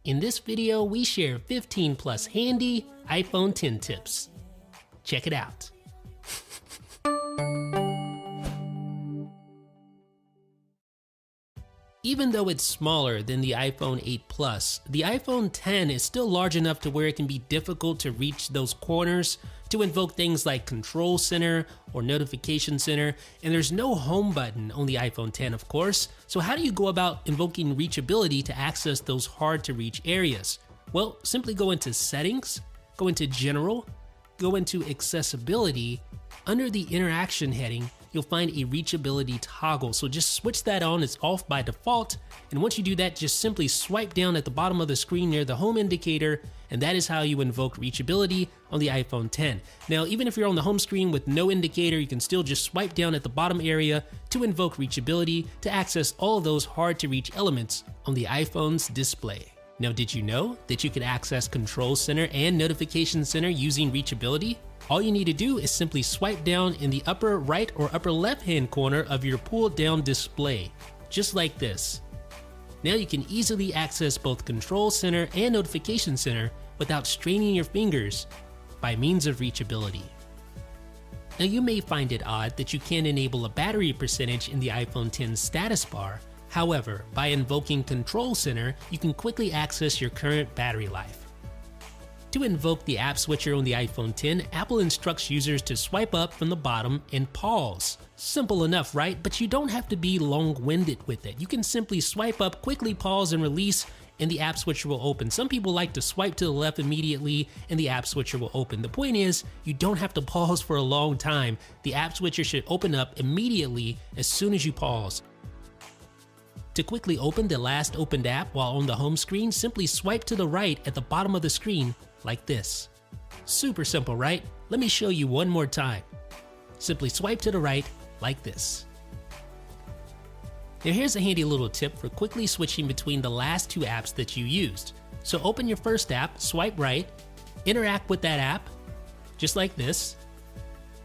In this video, we share 15 plus handy iPhone 10 tips. Check it out. Even though it's smaller than the iPhone 8 Plus, the iPhone 10 is still large enough to where it can be difficult to reach those corners to invoke things like Control Center or Notification Center, and there's no home button on the iPhone 10, of course. So how do you go about invoking reachability to access those hard to reach areas? Well, simply go into Settings, go into General, go into Accessibility. Under the Interaction heading, you'll find a reachability toggle. So just switch that on, it's off by default. And once you do that, just simply swipe down at the bottom of the screen near the home indicator, and that is how you invoke reachability on the iPhone 10. Now, even if you're on the home screen with no indicator, you can still just swipe down at the bottom area to invoke reachability to access all of those hard to reach elements on the iPhone's display. Now, did you know that you can access Control Center and Notification Center using reachability? All you need to do is simply swipe down in the upper right or upper left hand corner of your pulled down display, just like this. Now you can easily access both Control Center and Notification Center without straining your fingers by means of reachability. Now you may find it odd that you can't enable a battery percentage in the iPhone 10 status bar. However, by invoking Control Center, you can quickly access your current battery life. To invoke the app switcher on the iPhone 10, Apple instructs users to swipe up from the bottom and pause. Simple enough, right? But you don't have to be long-winded with it. You can simply swipe up, quickly pause and release, and the app switcher will open. Some people like to swipe to the left immediately and the app switcher will open. The point is, you don't have to pause for a long time. The app switcher should open up immediately as soon as you pause. To quickly open the last opened app while on the home screen, simply swipe to the right at the bottom of the screen like this. Super simple, right? Let me show you one more time. Simply swipe to the right like this. Now here's a handy little tip for quickly switching between the last two apps that you used. So open your first app, swipe right, interact with that app, just like this,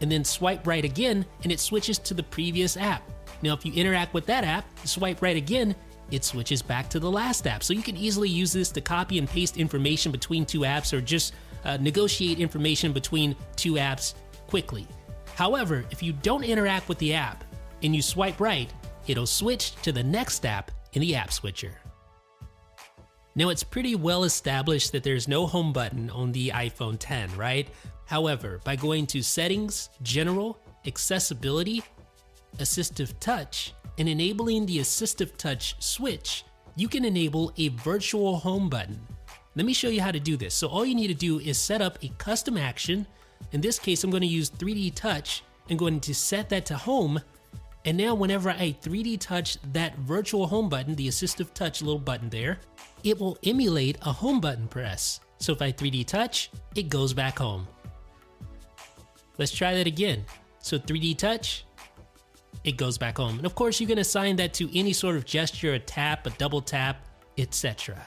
and then swipe right again and it switches to the previous app. Now if you interact with that app, swipe right again, it switches back to the last app. So you can easily use this to copy and paste information between two apps or just negotiate information between two apps quickly. However, if you don't interact with the app and you swipe right, it'll switch to the next app in the app switcher. Now it's pretty well established that there's no home button on the iPhone 10, right? However, by going to Settings, General, Accessibility, Assistive Touch, and enabling the Assistive Touch switch, you can enable a virtual home button. Let me show you how to do this. So all you need to do is set up a custom action. In this case, I'm going to use 3D Touch and going to set that to home. And now whenever I 3D touch that virtual home button, the Assistive Touch little button there, it will emulate a home button press. So if I 3D touch, it goes back home. Let's try that again. So 3D touch, it goes back home. And of course, you can assign that to any sort of gesture, a tap, a double tap, etc.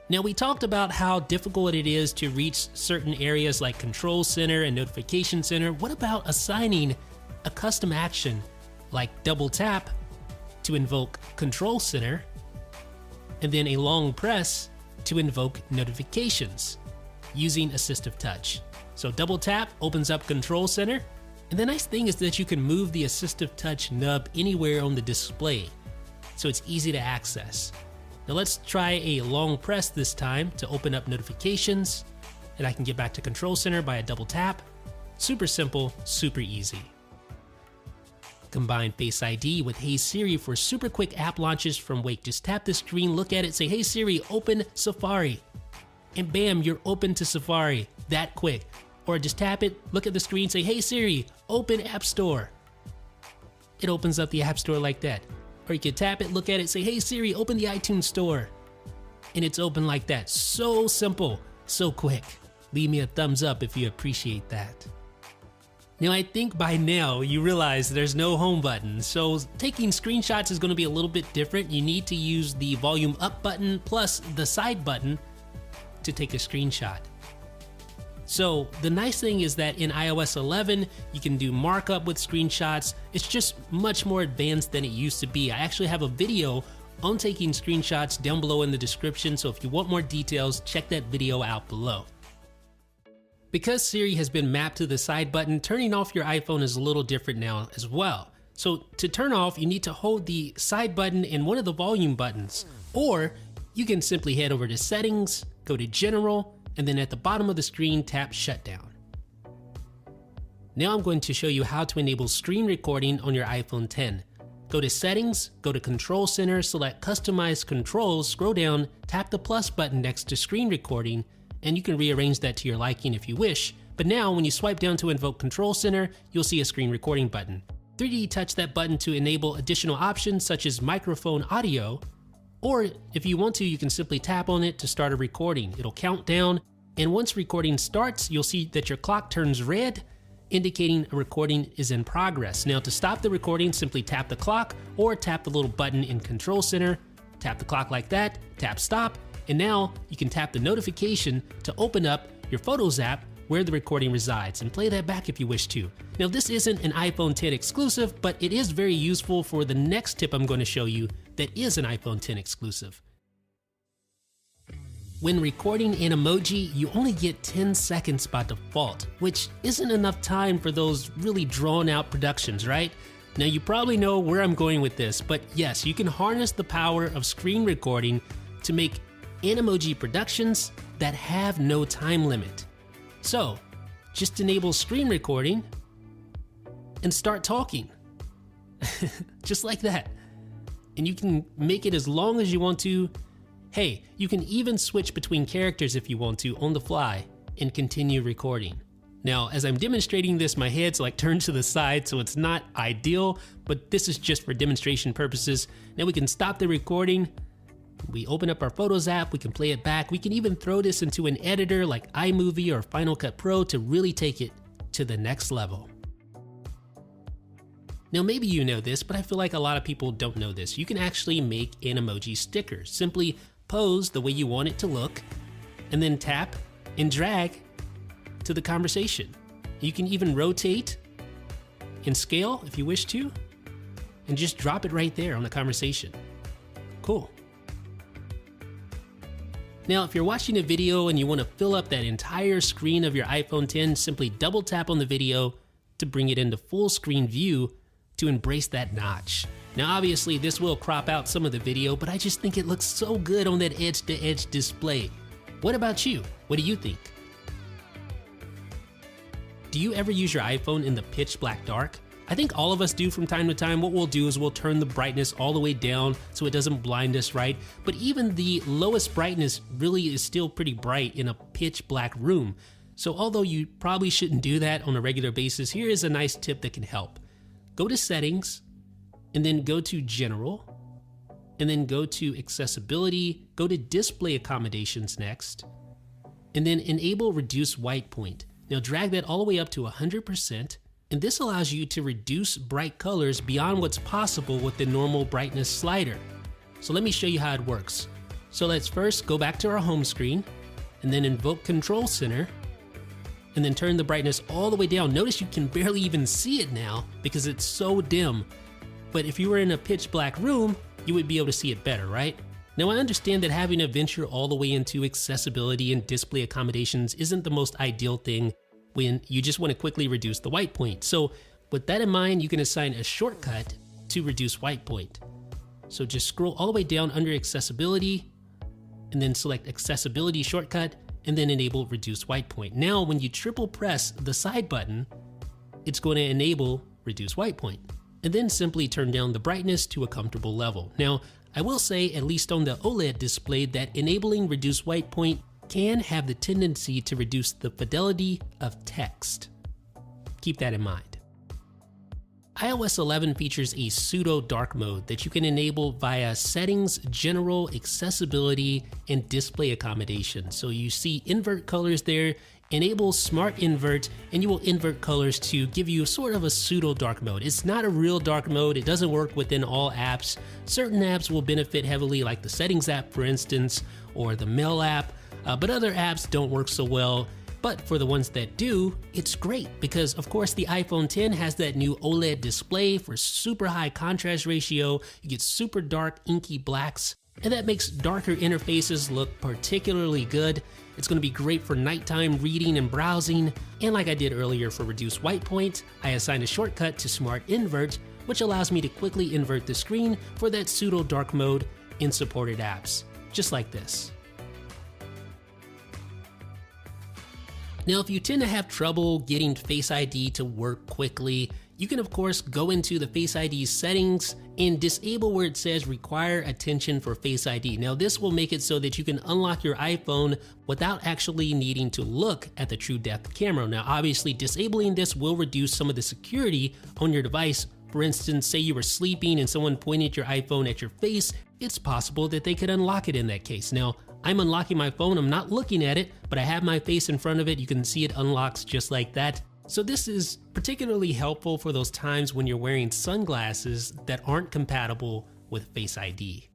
Now we talked about how difficult it is to reach certain areas like Control Center and Notification Center. What about assigning a custom action like double tap to invoke Control Center and then a long press to invoke notifications using Assistive Touch? So double tap opens up Control Center. And the nice thing is that you can move the Assistive Touch nub anywhere on the display, so it's easy to access. Now let's try a long press this time to open up notifications, and I can get back to Control Center by a double tap. Super simple, super easy. Combine Face ID with Hey Siri for super quick app launches from Wake. Just tap the screen, look at it, say, Hey Siri, open Safari. And bam, you're open to Safari that quick. Or just tap it, look at the screen, say, Hey Siri, open App Store. It opens up the App Store like that. Or you can tap it, look at it, say, Hey Siri, open the iTunes Store. And it's open like that. So simple, so quick. Leave me a thumbs up if you appreciate that. Now I think by now you realize there's no home button, so taking screenshots is going to be a little bit different. You need to use the volume up button plus the side button to take a screenshot. So the nice thing is that in iOS 11, you can do markup with screenshots. It's just much more advanced than it used to be. I actually have a video on taking screenshots down below in the description, so if you want more details, check that video out below. Because Siri has been mapped to the side button, turning off your iPhone is a little different now as well. So to turn off, you need to hold the side button and one of the volume buttons, or you can simply head over to Settings, go to General, and then at the bottom of the screen, tap Shutdown. Now I'm going to show you how to enable screen recording on your iPhone X. Go to Settings, go to Control Center, select Customize Controls, scroll down, tap the plus button next to Screen Recording, and you can rearrange that to your liking if you wish. But now when you swipe down to invoke Control Center, you'll see a screen recording button. 3D touch that button to enable additional options such as microphone audio, or if you want to, you can simply tap on it to start a recording. It'll count down, and once recording starts, you'll see that your clock turns red, indicating a recording is in progress. Now to stop the recording, simply tap the clock or tap the little button in Control Center, tap the clock like that, tap stop, and now you can tap the notification to open up your Photos app where the recording resides and play that back if you wish to. Now this isn't an iPhone X exclusive, but it is very useful for the next tip I'm going to show you that is an iPhone X exclusive. When recording Animoji, you only get 10 seconds by default, which isn't enough time for those really drawn out productions, right? Now you probably know where I'm going with this, but yes, you can harness the power of screen recording to make Animoji productions that have no time limit. So, just enable screen recording and start talking. Just like that. And you can make it as long as you want to. Hey, you can even switch between characters if you want to on the fly and continue recording. Now, as I'm demonstrating this, my head's like turned to the side, so it's not ideal, but this is just for demonstration purposes. Now we can stop the recording. We open up our Photos app, we can play it back. We can even throw this into an editor like iMovie or Final Cut Pro to really take it to the next level. Now maybe you know this, but I feel like a lot of people don't know this. You can actually make Animoji stickers. Simply pose the way you want it to look, and then tap and drag to the conversation. You can even rotate and scale if you wish to, and just drop it right there on the conversation. Cool. Now, if you're watching a video and you want to fill up that entire screen of your iPhone X, simply double tap on the video to bring it into full screen view to embrace that notch. Now, obviously this will crop out some of the video, but I just think it looks so good on that edge-to-edge display. What about you? What do you think? Do you ever use your iPhone in the pitch black dark? I think all of us do from time to time. What we'll do is we'll turn the brightness all the way down so it doesn't blind us, right? But even the lowest brightness really is still pretty bright in a pitch black room. So although you probably shouldn't do that on a regular basis, here is a nice tip that can help. Go to Settings, and then go to General, and then go to Accessibility, go to Display Accommodations next, and then enable Reduce White Point. Now drag that all the way up to 100%, and this allows you to reduce bright colors beyond what's possible with the normal brightness slider. So let me show you how it works. So let's first go back to our home screen, and then invoke Control Center, and then turn the brightness all the way down. Notice you can barely even see it now because it's so dim. But if you were in a pitch black room, you would be able to see it better, right? Now I understand that having to venture all the way into accessibility and display accommodations isn't the most ideal thing when you just want to quickly reduce the white point. So with that in mind, you can assign a shortcut to reduce white point. So just scroll all the way down under accessibility and then select accessibility shortcut and then enable reduce white point. Now when you triple press the side button, it's going to enable reduce white point, and then simply turn down the brightness to a comfortable level. Now I will say, at least on the OLED display, that enabling reduce white point can have the tendency to reduce the fidelity of text. Keep that in mind. iOS 11 features a pseudo dark mode that you can enable via Settings, General, Accessibility, and Display Accommodation. So you see invert colors there, enable Smart Invert, and you will invert colors to give you sort of a pseudo dark mode. It's not a real dark mode. It doesn't work within all apps. Certain apps will benefit heavily, like the Settings app, for instance, or the Mail app, but other apps don't work so well. But for the ones that do, it's great because of course the iPhone X has that new OLED display for super high contrast ratio. You get super dark inky blacks, and that makes darker interfaces look particularly good. It's going to be great for nighttime reading and browsing, and like I did earlier for reduced white point, I assigned a shortcut to Smart Invert, which allows me to quickly invert the screen for that pseudo dark mode in supported apps, just like this. Now, if you tend to have trouble getting Face ID to work quickly, you can of course go into the Face ID settings and disable where it says require attention for Face ID. Now this will make it so that you can unlock your iPhone without actually needing to look at the true depth camera. Now obviously disabling this will reduce some of the security on your device. For instance, say you were sleeping and someone pointed your iPhone at your face, it's possible that they could unlock it in that case. Now, I'm unlocking my phone, I'm not looking at it, but I have my face in front of it. You can see it unlocks just like that. So this is particularly helpful for those times when you're wearing sunglasses that aren't compatible with Face ID.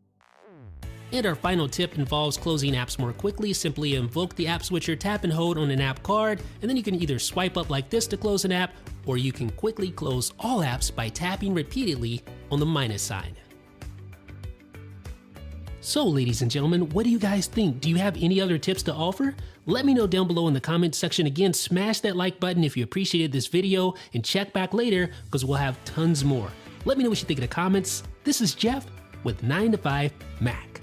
And our final tip involves closing apps more quickly. Simply invoke the app switcher, tap and hold on an app card, and then you can either swipe up like this to close an app, or you can quickly close all apps by tapping repeatedly on the minus sign. So ladies and gentlemen, what do you guys think? Do you have any other tips to offer? Let me know down below in the comments section. Again, smash that like button if you appreciated this video, and check back later because we'll have tons more. Let me know what you think in the comments. This is Jeff with 9 to 5 Mac.